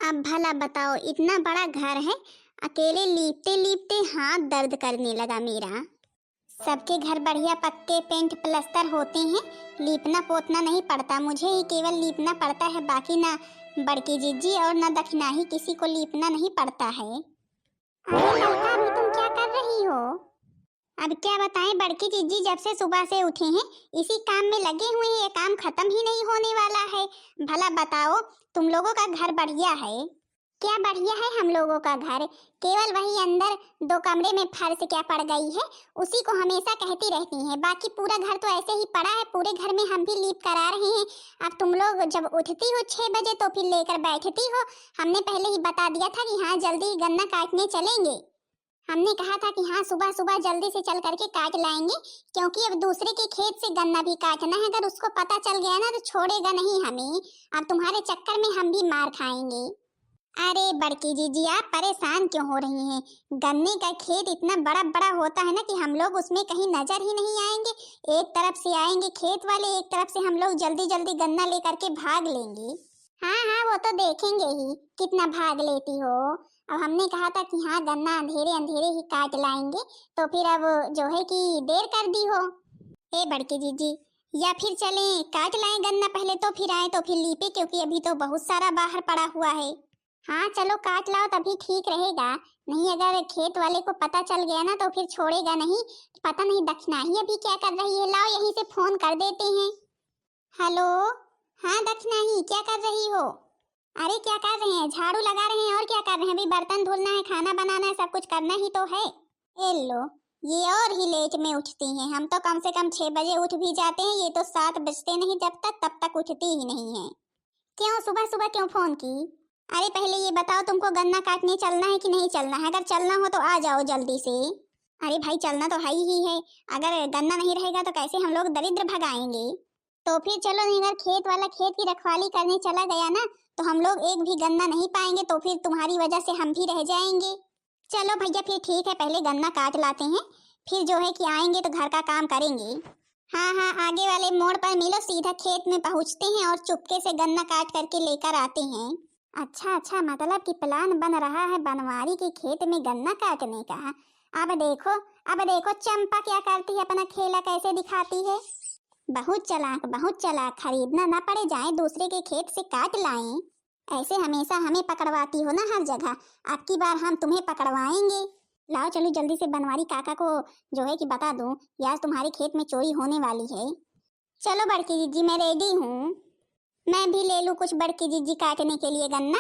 अब भला बताओ, इतना बड़ा घर है, अकेले लीपते लीपते हाथ दर्द करने लगा मेरा। सबके घर बढ़िया पक्के पेंट प्लस्तर होते हैं, लीपना पोतना नहीं पड़ता, मुझे ही केवल लीपना पड़ता है। बाकी ना बड़की जीजी और ना दक्षिणाही किसी को लीपना नहीं पड़ता है। अरे लड़का, अभी तुम क्या कर रही हो? अब क्या बताएं बड़की जीजी, जब से सुबह से उठे हैं इसी काम में लगे हुए हैं, ये काम खत्म ही नहीं होने वाला है। भला बताओ, तुम लोगों का घर बढ़िया है? क्या बढ़िया है हम लोगों का घर? केवल वही अंदर 2 कमरे में फर्श क्या पड़ गई है, उसी को हमेशा कहती रहती हैं। बाकी पूरा घर तो ऐसे ही पड़ा है, पूरे घर में हम भी लीप करा रहे हैं। अब तुम लोग जब उठती हो 6 बजे तो फिर लेकर बैठती हो। हमने पहले ही बता दिया था कि हाँ जल्दी गन्ना काटने चलेंगे। हमने कहा था कि हाँ सुबह सुबह जल्दी से चल करके काट लाएंगे, क्योंकि अब दूसरे के खेत से गन्ना भी काटना है। अगर उसको पता चल गया ना तो छोड़ेगा नहीं हमें। अब तुम्हारे चक्कर में हम भी मार खाएंगे। अरे बड़की जीजी, आप परेशान क्यों हो रही हैं? गन्ने का खेत इतना बड़ा बड़ा होता है ना कि हम लोग उसमें कहीं नजर ही नहीं आएंगे। एक तरफ से आएंगे खेत वाले, एक तरफ से हम लोग जल्दी जल्दी गन्ना लेकर के भाग लेंगे। हाँ हाँ, वो तो देखेंगे ही कितना भाग लेती हो। अब हमने कहा था कि हाँ गन्ना अंधेरे अंधेरे ही काट लाएंगे, तो फिर अब जो है कि देर कर दी हो। हे बड़की जीजी, या फिर चलें काट लाएं गन्ना पहले, तो फिर आए तो फिर लीपे, क्योंकि अभी तो बहुत सारा बाहर पड़ा हुआ है। हाँ चलो काट लाओ, तभी ठीक रहेगा। नहीं अगर खेत वाले को पता चल गया ना तो फिर छोड़ेगा नहीं। पता नहीं दक्षिणाही अभी क्या कर रही है, लाओ यहीं से फोन कर देते हैं। हेलो, हाँ दक्षिणाही, क्या कर रही हो? अरे क्या कर रहे हैं? झाड़ू लगा रहे हैं, और क्या कर रहे हैं? अभी बर्तन धुलना है, खाना बनाना है, सब कुछ करना ही तो है। ए लो, ये और ही लेट में उठती हैं। हम तो कम से कम 6 बजे उठ भी जाते हैं, ये तो 7 बजते नहीं जब तक, तब तक उठती ही नहीं है। क्यों सुबह सुबह क्यों फोन की? अरे पहले ये बताओ, तुमको गन्ना काटने चलना है कि नहीं चलना है? अगर चलना हो तो आ जाओ जल्दी से। अरे भाई चलना तो ही है। अगर गन्ना नहीं रहेगा तो कैसे हम लोग दरिद्र भगाएंगे? तो फिर चलो, नहीं अगर खेत वाला खेत की रखवाली करने चला गया ना तो हम लोग एक भी गन्ना नहीं पाएंगे, तो फिर तुम्हारी वजह से हम भी रह जाएंगे। चलो भैया फिर ठीक है, पहले गन्ना काट लाते हैं, फिर जो है कि आएंगे तो घर का काम करेंगे। हाँ हाँ, आगे वाले मोड़ पर मिलो, सीधा खेत में पहुंचते हैं और चुपके से गन्ना काट करके लेकर आते हैं। अच्छा अच्छा, मतलब कि प्लान बन रहा है बनवारी के खेत में गन्ना काटने का। अब देखो चंपा क्या करती है, अपना खेला कैसे दिखाती है। बहुत चालाक, खरीदना ना पड़े, जाए दूसरे के खेत से काट लाएं। ऐसे हमेशा हमें पकड़वाती हो ना हर जगह, अब की बार हम तुम्हें पकड़वाएंगे। लाओ चलो जल्दी से बनवारी काका को जो है कि बता दूं, यार तुम्हारे खेत में चोरी होने वाली है। चलो बड़की जीजी मैं रेडी हूँ। मैं भी ले लूं कुछ बड़की जीजी काटने के लिए गन्ना?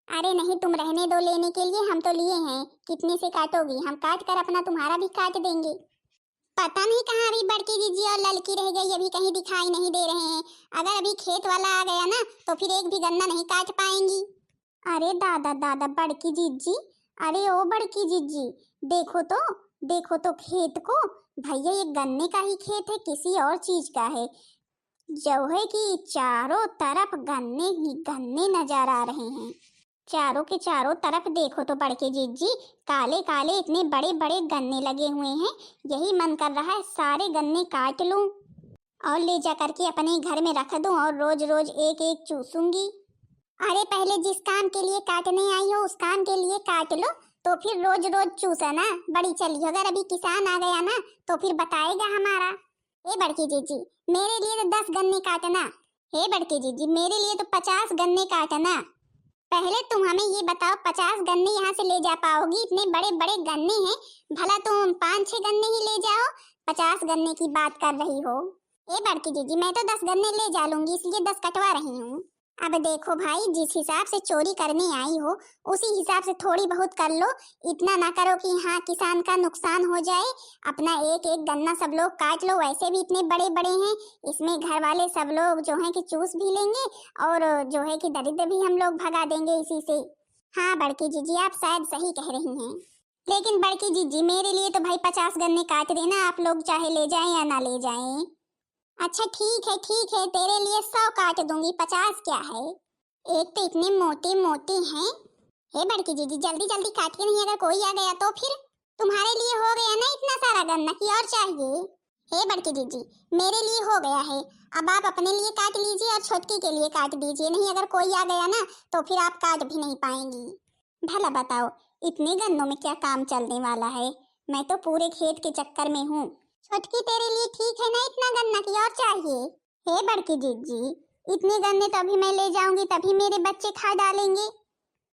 अरे नहीं, तुम रहने दो लेने के लिए, हम तो लिए हैं। कितने से काटोगी? हम काट कर अपना तुम्हारा भी काट देंगे। पता नहीं कहाँ अभी बड़की जीजी और लड़की रह गई, अभी कहीं दिखाई नहीं दे रहे हैं। अगर अभी खेत वाला आ गया ना तो फिर एक भी गन्ना नहीं काट पाएंगी। अरे दादा दादा बड़की जीजी, अरे ओ बड़की जीजी, देखो तो खेत को। भैया ये गन्ने का ही खेत है, किसी और चीज का है? जो है कि चारों तरफ गन्ने ही गन्ने नजर आ रहे हैं। चारों के चारों तरफ देखो तो बड़के जीजी, काले काले इतने बड़े बड़े गन्ने लगे हुए हैं। यही मन कर रहा है सारे गन्ने काट लूं और ले जा करके अपने घर में रख दूं और रोज रोज एक एक चूसूंगी। अरे पहले जिस काम के लिए काटने आई हो उस काम के लिए काट लो, तो फिर रोज रोज चूसा ना बड़ी चली। अगर अभी किसान आ गया ना तो फिर बताएगा हमारा। हे बड़की जीजी, मेरे लिए तो 10 गन्ने काटना। हे बड़की जीजी, मेरे लिए तो 50 गन्ने काटना। पहले तुम हमें ये बताओ, 50 गन्ने यहाँ से ले जा पाओगी? इतने बड़े बड़े गन्ने हैं, भला तुम 5-6 गन्ने ही ले जाओ, 50 गन्ने की बात कर रही हो। ए बड़की जीजी, मैं तो 10 गन्ने ले जा लूंगी, इसलिए 10 कटवा रही हूँ। अब देखो भाई, जिस हिसाब से चोरी करने आई हो उसी हिसाब से थोड़ी बहुत कर लो। इतना ना करो कि हाँ किसान का नुकसान हो जाए। अपना एक एक गन्ना सब लोग काट लो, वैसे भी इतने बड़े बड़े हैं, इसमें घर वाले सब लोग जो है कि चूस भी लेंगे और जो है कि दरिद्र भी हम लोग भगा देंगे इसी से। हाँ बड़की जीजी, आप शायद सही कह रही हैं, लेकिन बड़की जीजी मेरे लिए तो भाई 50 गन्ने काट देना, आप लोग चाहे ले जाएं या ना ले जाएं। अच्छा ठीक है, तेरे लिए 100 काट दूंगी, 50 क्या है? एक तो इतने मोटे मोटे हैं। हे बड़की जीजी, जल्दी जल्दी काट के नहीं, अगर कोई आ गया तो फिर? तुम्हारे लिए हो गया ना इतना सारा गन्ना, की और चाहिए? हे बड़की जीजी, मेरे लिए हो गया है, अब आप अपने लिए काट लीजिए और छोटकी के लिए काट दीजिए, नहीं अगर कोई आ गया ना तो फिर आप काट भी नहीं पाएंगी। भला बताओ इतने गन्नों में क्या काम चलने वाला है, मैं तो पूरे खेत के चक्कर में हूँ। छोटकी तेरे लिए ठीक है ना इतना गन्ना की और चाहिए? हे बड़की जीजी, इतने गन्ने तो अभी मैं ले जाऊंगी तभी मेरे बच्चे खा डालेंगे।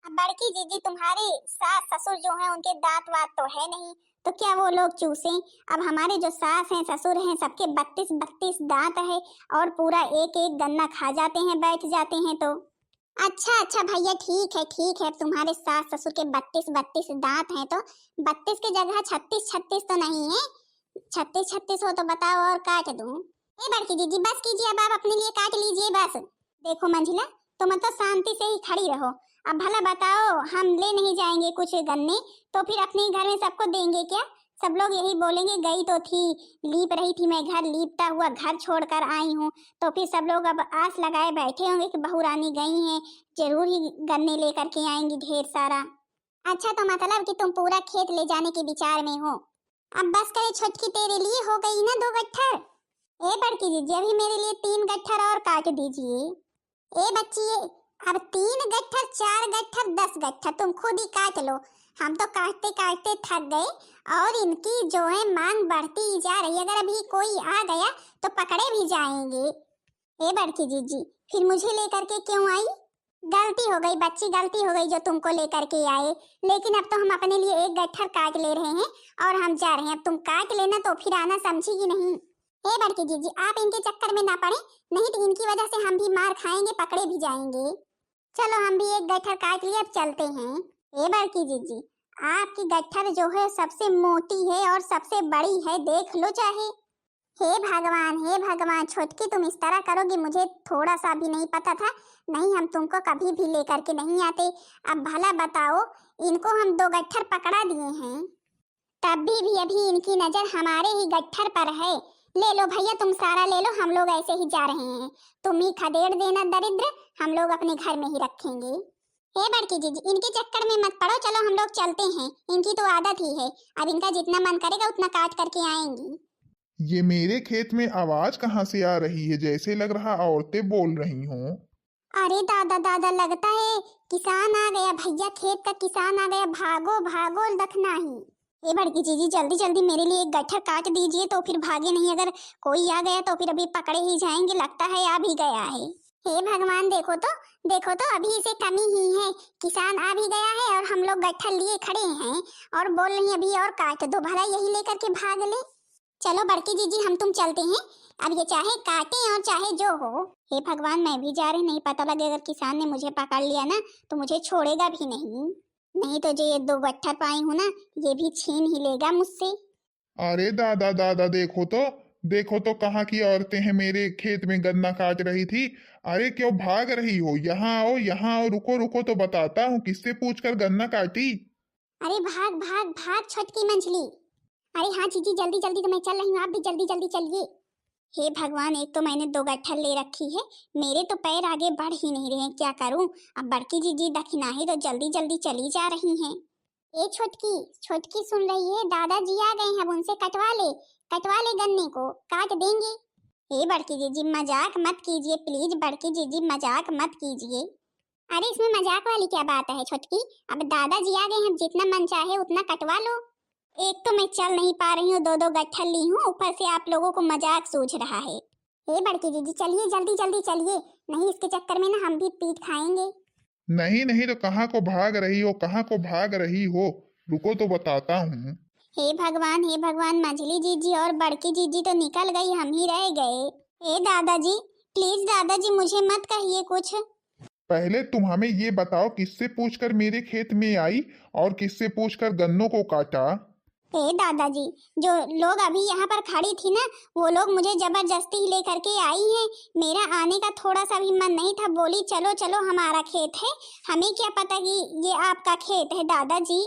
अब बड़की जीजी तुम्हारे सास ससुर जो हैं उनके दांत वात तो है नहीं, तो क्या वो लोग चूसें? अब हमारे जो सास हैं ससुर हैं सबके 32-32 दांत है और पूरा एक एक गन्ना खा जाते हैं बैठ जाते हैं तो। अच्छा अच्छा भैया ठीक है, तुम्हारे सास ससुर के 32-32 दांत हैं तो 32 की जगह 36-36 तो नहीं है? 36-36 हो तो बताओ और काट दूं? ए बड़की दीदी बस कीजिए, अब आप अपने लिए काट लीजिए बस। देखो मंझिला, तुम तो शांति से ही खड़ी रहो। अब भला बताओ हम ले नहीं जाएंगे कुछ गन्ने तो फिर अपने घर में सबको देंगे क्या? सब लोग यही बोलेंगे गई तो थी, लीप रही थी मैं घर, लीपता हुआ घर छोड़कर आई हूँ। तो फिर सब लोग अब आस लगाए बैठे होंगे कि बहू रानी गई हैं, जरूर ही गन्ने लेकर के आएंगी ढेर सारा। अच्छा तो मतलब कि तुम पूरा खेत ले जाने के विचार में हो? अब बस करे छोटकी, तेरे लिए हो गई ना 2 गट्ठर। ए बड़की दीदी अभी मेरे लिए 3 गट्ठर और काट दीजिए। ए बच्ची अब 3 गट्ठर 4 गट्ठर 10 गट्ठर तुम खुद ही काट लो, हम तो काटते काटते थक गए और इनकी जो है मांग बढ़ती ही जा रही है। अगर अभी कोई आ गया तो पकड़े भी जाएंगे। ए बड़की जीजी फिर मुझे लेकर के क्यों आई? गलती हो गई बच्ची, गलती हो गई जो तुमको लेकर के आए, लेकिन अब तो हम अपने लिए 1 गट्ठर काट ले रहे हैं और हम जा रहे हैं। अब तुम काट लेना तो फिर आना, समझी कि नहीं? ए बड़की जीजी आप इनके चक्कर में ना पड़े, नहीं तो इनकी वजह से हम भी मार खाएंगे, पकड़े भी जाएंगे। चलो हम भी 1 गट्ठर काट लिए, अब चलते हैं। ए बड़की जीजी आपकी गट्ठर जो है सबसे मोटी है और सबसे बड़ी है, देख लो चाहे। हे भगवान छोटकी तुम इस तरह करोगी मुझे थोड़ा सा भी नहीं पता था, नहीं हम तुमको कभी भी लेकर के नहीं आते। अब भला बताओ इनको हम 2 गट्ठर पकड़ा दिए हैं तब भी अभी इनकी नजर हमारे ही गट्ठर पर है। ले लो भैया तुम सारा ले लो, हम लोग ऐसे ही जा रहे हैं, तुम ही खदेड़ देना दरिद्र, हम लोग अपने घर में ही रखेंगे। हे बड़की जीजी इनके चक्कर में मत पड़ो, चलो हम लोग चलते हैं, इनकी तो आदत ही है, अब इनका जितना मन करेगा उतना काट करके आएंगी। ये मेरे खेत में आवाज कहाँ से आ रही है? जैसे लग रहा औरतें बोल रही हों। अरे दादा दादा लगता है किसान आ गया भैया, खेत का किसान आ गया, भागो भागो दखना ही। ये बड़की जीजी जल्दी जल्दी मेरे लिए 1 गट्ठर काट दीजिए तो फिर भागे नहीं, अगर कोई आ गया तो फिर अभी पकड़े ही जाएंगे, लगता है आ भी गया है। हे भगवान देखो तो अभी इसे कमी ही है, किसान आ भी गया है और हम लोग गट्ठर लिए खड़े हैं और बोल रही अभी और काट दो, भला यही लेकर के भाग ले। चलो बड़की जीजी हम तुम चलते हैं, अब ये चाहे काटे और चाहे जो हो। हे भगवान मैं भी जा रही, नहीं पता लगे अगर किसान ने मुझे पकड़ लिया ना तो मुझे छोड़ेगा भी नहीं, नहीं तो जो ये 2 गट्ठर पाई हूँ ना ये भी छीन ही लेगा मुझसे। अरे दादा दादा देखो तो कहाँ की औरतें हैं, मेरे खेत में गन्ना काट रही थी। अरे क्यों भाग रही हो? यहाँ आओ, रुको रुको तो बताता हूँ किससे पूछकर गन्ना काटी। अरे भाग भाग भाग छोटकी मंझली। अरे हाँ जीजी जल्दी जल्दी तो मैं चल रही हूँ, आप भी जल्दी जल्दी चलिए। हे भगवान एक तो मैंने 2 गट्ठर ले रखी है, मेरे तो पैर आगे बढ़ ही नहीं रहे हैं, क्या करूं? अब बड़की जीजी दखनाही तो जल्दी जल्दी चली जा रही हैं। ए छोटकी सुन रही है? दादाजी आ गए हैं, अब उनसे कटवा ले गन्ने को, काट देंगे। हे बड़की जीजी मजाक मत कीजिए प्लीज, बड़की जीजी मजाक मत कीजिए। अरे इसमें मजाक वाली क्या बात है छोटकी, अब दादाजी आ गए हैं, जितना मन चाहे उतना कटवा लो। एक तो मैं चल नहीं पा रही हूँ, 2 गट्ठर ली हूँ, ऊपर से आप लोगों को मजाक सूझ रहा है। हे बड़की दीदी चलिए जल्दी जल्दी चलिए, नहीं इसके चक्कर में ना हम भी पीट खाएंगे। नहीं तो कहाँ को भाग रही हो? रुको तो बताता हूँ। हे भगवान मंझली जीजी और बड़की जीजी तो निकल गई, हम ही रह गए। हे दादाजी प्लीज दादाजी मुझे मत कहिए कुछ। पहले तुम हमें ये बताओ किससे पूछकर मेरे खेत में आई और किससे पूछकर गन्नों को काटा? हे दादाजी जो लोग अभी यहाँ पर खड़ी थी ना वो लोग मुझे जबरदस्ती लेकर के आई हैं, मेरा आने का थोड़ा सा भी मन नहीं था, बोली चलो चलो हमारा खेत है, हमें क्या पता कि ये आपका खेत है। दादाजी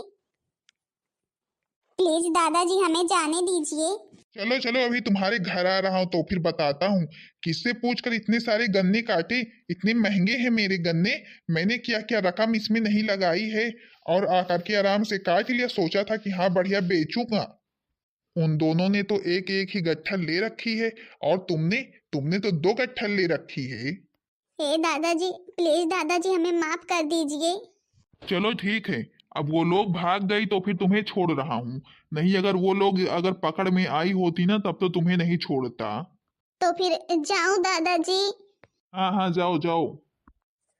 प्लीज दादाजी हमें जाने दीजिए। चलो अभी तुम्हारे घर आ रहा हूँ तो फिर बताता हूँ किससे पूछकर इतने सारे गन्ने काटे। इतने महंगे हैं मेरे गन्ने, मैंने क्या क्या रकम इसमें नहीं लगाई है और आकर के आराम से काट लिया, सोचा था कि हाँ बढ़िया बेचूंगा। उन दोनों ने तो एक एक ही गट्ठर ले रखी है और तुमने तुमने तो 2 कट्ठल ले रखी है। हे दादाजी, प्लीज दादाजी हमें माफ कर दीजिए। चलो ठीक है, अब वो लोग भाग गई तो फिर तुम्हें छोड़ रहा हूँ, नहीं अगर वो लोग अगर पकड़ में आई होती ना तब तो तुम्हें नहीं छोड़ता। तो फिर जाऊं दादाजी? हाँ हाँ, जाओ जाओ।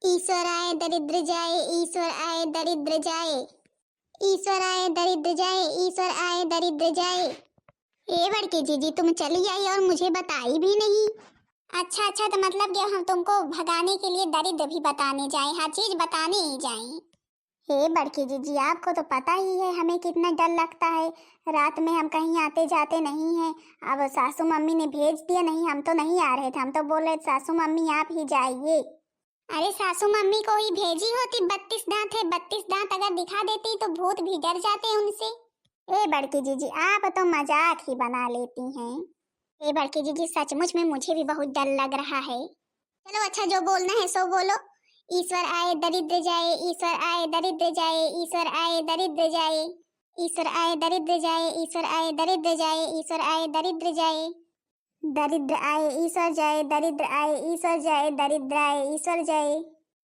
ईश्वर आए दरिद्र जाए, ईश्वर आए दरिद्र जाए, ईश्वर आए दरिद्र जाए, ईश्वर आए दरिद्र जाए। ए बड़की जीजी, तुम चली आई और मुझे बताई भी नहीं। अच्छा अच्छा, तो मतलब कि हम तुमको भगाने के लिए दरिद्र भी बताने जाए, हर चीज बताने ही जाए। हे बड़की जीजी, आपको तो पता ही है हमें कितना डर लगता है। रात में हम कहीं आते जाते नहीं हैं। अब सासू मम्मी ने भेज दिया, नहीं हम तो नहीं आ रहे थे, हम तो बोल रहे सासू मम्मी आप ही जाइए। अरे सासू मम्मी को ही भेजी होती, 32 दांत है, 32 दांत अगर दिखा देती तो भूत भी डर जाते उनसे। ए बड़की जीजी, आप तो मजाक ही बना लेती हैं। ए बड़की जीजी, सचमुच में मुझे भी बहुत डर लग रहा है। चलो अच्छा, जो बोलना है सो बोलो। ईश्वर आए दरिद्र जाए, ईश्वर आए दरिद्र जाए, ईश्वर आए दरिद्र जाए, ईश्वर आए दरिद्र जाए, ईश्वर आए दरिद्र जाए, ईश्वर आए दरिद्र जाए, दरिद्र आए ईश्वर जाए, दरिद्र आए ईश्वर जाए, दरिद्र आए ईश्वर जाए।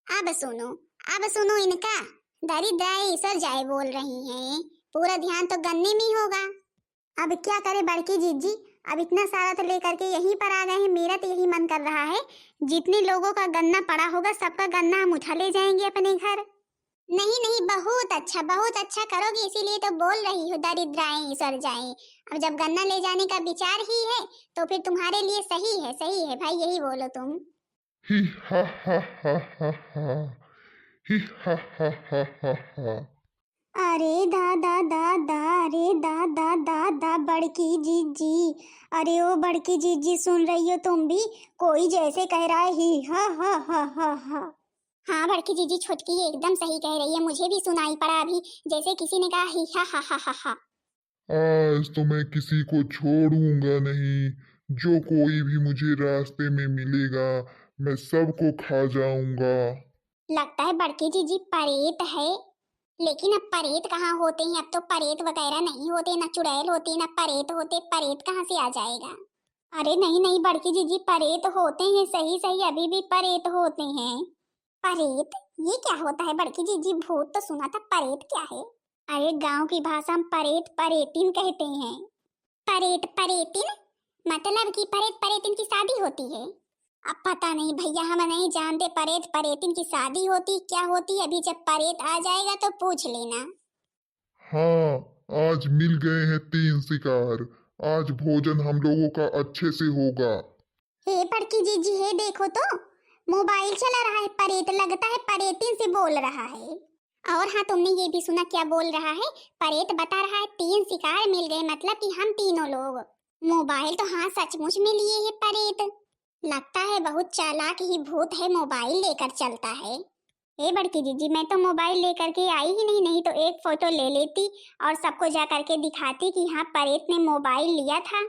अब सुनो, अब सुनो इनका। दरिद्र आए ईश्वर जाए बोल रही हैं, पूरा ध्यान तो गन्ने में होगा। अब क्या करे बड़की जीजी, अब इतना सारा तो लेकर के यहीं पर आ गए हैं। मेरा तो यही मन कर रहा है जितने लोगों का गन्ना पड़ा होगा सबका गन्ना हम उठा ले जाएंगे अपने घर। नहीं नहीं, बहुत अच्छा करोगे, इसीलिए तो बोल रही हूँ दरिद्र आए ईश्वर जाए। अब जब गन्ना ले जाने का विचार ही है तो फिर तुम्हारे लिए सही है भाई, यही बोलो तुम। ही हा हा हा हा हा, ही हा हा हा हा हा। अरे दादा दादा, अरे दादा दादा, बड़की जीजी, अरे ओ बड़की जीजी, सुन रही हो तुम भी? कोई जैसे कह रहा है ही हा हा हा हा हा। हाँ बड़की जीजी, छोटकी एकदम सही कह रही है, मुझे भी सुनाई पड़ा अभी, जैसे किसी ने कहा ही हा हा हा हा हा। आज तो मैं किसी को छोड़ूंगा नहीं, जो कोई भी मुझे रास्ते में मिलेगा मैं सबको खा जाऊंगा। लगता है बड़की जीजी परेत है, लेकिन अब परेत कहाँ होते हैं, अब तो परेत वगैरह नहीं होते, ना चुड़ैल होते ना परेत होते, परेत कहाँ से आ जाएगा। अरे नहीं नहीं बड़की जीजी, परेत होते हैं, सही सही अभी भी परेत होते हैं। परेत ये क्या होता है बड़की जीजी? भूत तो सुना था, परेत क्या है? अरे गांव की भाषा में परेत परेतिन कहते हैं। परेत परेतिन मतलब कि परेत परेतिन की शादी होती है। अब पता नहीं भैया, हम नहीं जानते परेत परेतिन की शादी होती क्या होती, अभी जब परेत आ जाएगा तो पूछ लेना। हाँ, आज मिल गए हैं 3 शिकार, आज भोजन हम लोगों का अच्छे से होगा। हे बड़की जीजी, हे देखो तो मोबाइल चला रहा है परेत, लगता है परेतिन से बोल रहा है। और हाँ, तुमने ये भी सुना क्या बोल रहा है? परेत बता रहा है 3 शिकार मिल गए, मतलब कि हम तीनों लोग। मोबाइल तो हाँ सचमुच में लिए है परेत, लगता है बहुत चालाक ही भूत है, मोबाइल लेकर चलता है। हे बड़की जीजी, मैं तो मोबाइल लेकर के आई ही नहीं, नहीं तो एक फोटो ले लेती और सबको जा करके दिखाती कि हाँ परेत ने मोबाइल लिया था।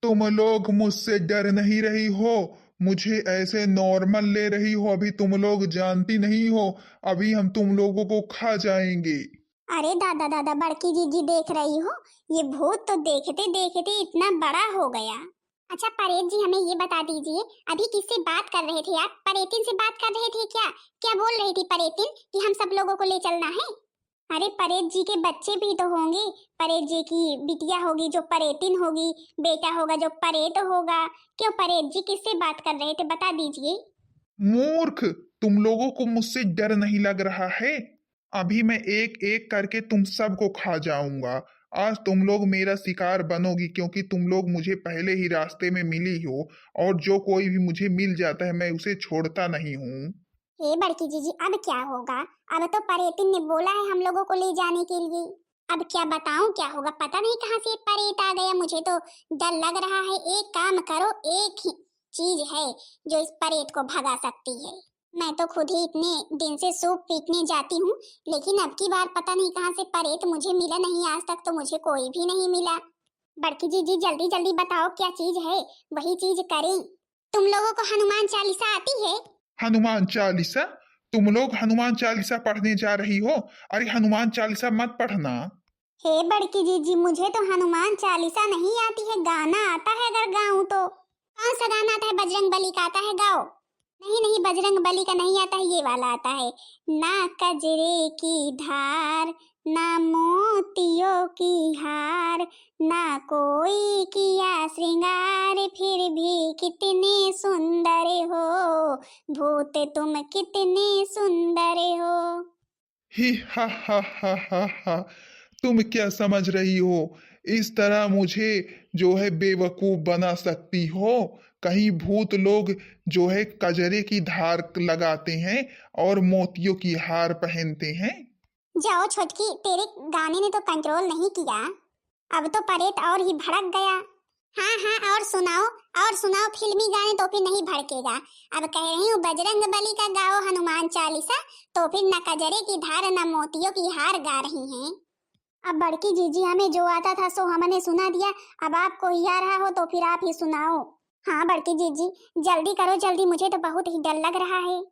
तुम लोग मुझसे डर नहीं रही हो, मुझे ऐसे नॉर्मल ले रही हो, अभी तुम लोग जानती नहीं हो, अभी हम तुम लोगों को खा जाएंगे। अरे दादा दादा, बड़की जीजी देख रही हो, ये भूत तो देखते देखते इतना बड़ा हो गया। अच्छा परेत जी, हमें ये बता दीजिए, अभी किससे बात कर रहे थे आप? परेतिन से बात कर रहे थे क्या? क्या बोल रही थी परेतिन कि हम सब लोगों को ले चलना है? अरे परेत जी के बच्चे भी तो होंगे, परेत जी की बिटिया होगी जो परेतिन होगी, बेटा होगा जो परेत होगा। क्यों परेत जी किससे बात कर रहे थे, बता दीजिए। मूर्ख, तुम लोगों को मुझसे डर नहीं लग रहा है? अभी मैं एक एक करके तुम सबको खा जाऊंगा। आज तुम लोग मेरा शिकार बनोगी, क्योंकि तुम लोग मुझे पहले ही रास्ते में मिली हो, और जो कोई भी मुझे मिल जाता है मैं उसे छोड़ता नहीं हूँ। हे बड़की जीजी, अब क्या होगा? अब तो परेतिन ने बोला है हम लोगों को ले जाने के लिए, अब क्या बताऊं क्या होगा? पता नहीं कहाँ से परेत आ गया, मुझे तो डर लग रहा है। एक काम करो, एक ही चीज है जो इस परेत को भगा सकती है। मैं तो खुद ही इतने दिन से सूप पीटने जाती हूँ, लेकिन अब की बार पता नहीं कहाँ से परेत मुझे मिला नहीं, आज तक तो मुझे कोई भी नहीं मिला। बड़की जीजी जल्दी जल्दी बताओ क्या चीज है, वही चीज करें। तुम लोगों को हनुमान चालीसा आती है? हनुमान चालीसा? तुम लोग हनुमान चालीसा पढ़ने जा रही हो? अरे हनुमान चालीसा मत पढ़ना। हे बड़की जीजी, मुझे तो हनुमान चालीसा नहीं आती है, गाना आता है अगर गाऊं तो। कौन सा गाना आता है बजरंग बली का, आता है गाओ। नहीं नहीं, बजरंग बली का नहीं आता है, ये वाला आता है। ना कजरे की धार, ना मोतियों की हार, ना कोई किया श्रृंगार, फिर भी कितने सुंदर हो, भूत तुम कितने सुंदर हो। ही हा, तुम क्या समझ रही हो? इस तरह मुझे जो है बेवकूफ बना सकती हो? कहीं भूत लोग जो है कजरे की धार लगाते हैं और मोतियों की हार पहनते हैं? जाओ छोटकी, तेरे गाने ने तो कंट्रोल नहीं किया, अब तो परेट और ही भड़क गया। हाँ हाँ, और सुनाओ फिल्मी गाने तो फिर नहीं भड़केगा। अब कह रही हूँ बजरंग बली का गाओ हनुमान चालीसा, तो फिर न कजरे की धार न मोतियों की हार गा रही हैं। अब बड़की जीजी हमें जो आता था सो हमने सुना दिया, अब आपको ही आ रहा हो तो फिर आप ही सुनाओ। हाँ बड़की जीजी, जल्दी करो जल्दी, मुझे तो बहुत ही डर लग रहा है।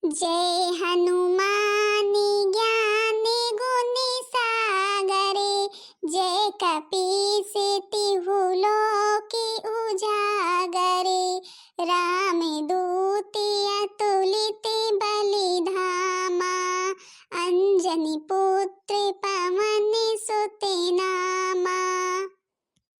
जय हनुमान ज्ञान गुण सागरे, जय कपीस तिहु लोक उजागरे, राम दूत अतुलित बलि धामा, अंजनी पुत्र पवन सुत नामा,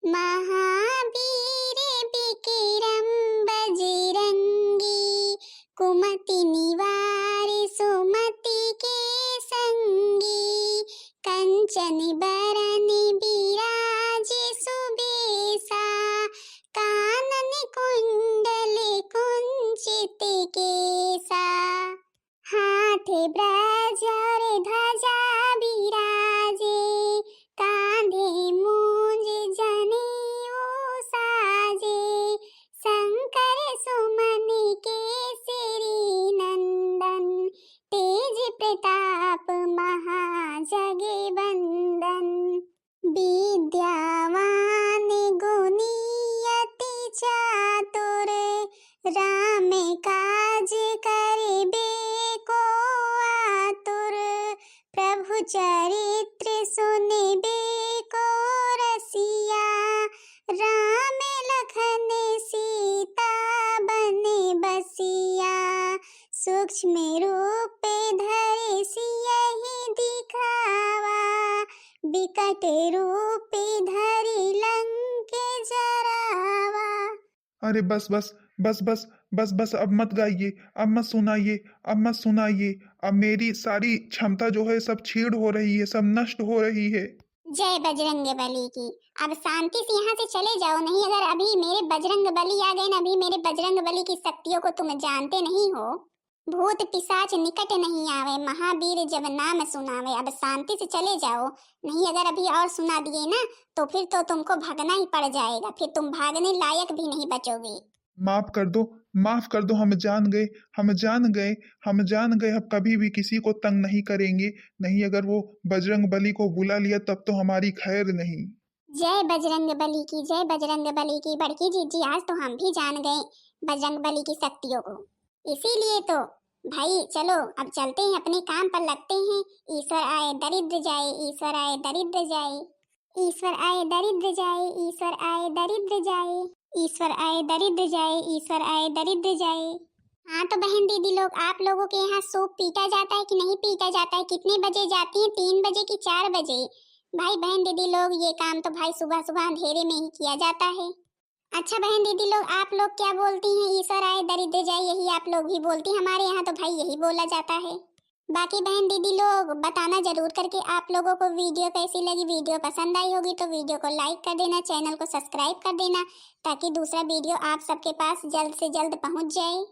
महावीर विक्रम बजरंगी, कुमति निवारि सुमति के संगी, कंचन बरन बिराज सुबेसा, कानन कुंडल कुंचित केसा, हाथ ब्रज और ध्वजा बिराजे, कांधे मूंज जनेऊ साजे, शंकर सुमन केसरी नंदन, तेज प्रताप महाजगवंदन, विद्यावान गुणी अति चातुर, राम काज करिबे को आतुर, प्रभु चरित्र सुनिबे को रसिया, राम लखन सीता बने बसिया, सूक्ष्म रूप धरि सियहि दिखावा, विकट रूप धरि लंक जरावा। अरे बस बस बस बस बस बस, अब मत गाइए, अब मत सुनाइए, अब मत सुनाइए। अब मेरी सारी क्षमता जो है सब छीड़ हो रही है, सब नष्ट हो रही है। जय बजरंग बली की। अब शांति से यहाँ से चले जाओ, नहीं अगर अभी मेरे बजरंग बली आ गए ना, अभी मेरे बजरंग बली की शक्तियों को तुम जानते नहीं हो। भूत पिशाच निकट नहीं आवे, महावीर जब नाम सुनावे। अब शांति से चले जाओ, नहीं अगर अभी और सुना दिए ना तो फिर तो तुमको भागना ही पड़ जाएगा, फिर तुम भागने लायक भी नहीं बचोगे। माफ कर दो, माफ कर दो, हम जान गए, हम जान गए, हम जान गए। अब कभी भी किसी को तंग नहीं करेंगे। नहीं अगर वो बजरंग बली को बुला लिया तब तो हमारी खैर नहीं। जय बजरंग बली की, जय बजरंग बली की। बड़की जीजी आज तो हम भी जान गए बजरंग बली की शक्तियों को, इसीलिए तो भाई चलो अब चलते हैं, अपने काम पर लगते हैं। ईश्वर आए दरिद्र जाए, ईश्वर आए दरिद्र जाए, ईश्वर आए दरिद्र जाए, ईश्वर आए दरिद्र जाए, ईश्वर आए दरिद्र जाए, ईश्वर आए दरिद्र जाए। हाँ तो बहन दीदी लोग, आप लोगों के यहाँ सूप पीटा जाता है कि नहीं पीटा जाता है? कितने बजे जाती है, 3 बजे कि 4 बजे? भाई बहन दीदी लोग, ये काम तो भाई सुबह सुबह अंधेरे में ही किया जाता है। अच्छा बहन दीदी लोग, आप लोग क्या बोलती हैं? ईश्वर आए दरिद्र जाए, यही आप लोग भी बोलती हैं? हमारे यहाँ तो भाई यही बोला जाता है। बाकी बहन दीदी लोग बताना जरूर करके आप लोगों को वीडियो कैसी लगी। वीडियो पसंद आई होगी तो वीडियो को लाइक कर देना, चैनल को सब्सक्राइब कर देना, ताकि दूसरा वीडियो आप सबके पास जल्द से जल्द पहुंच जाए।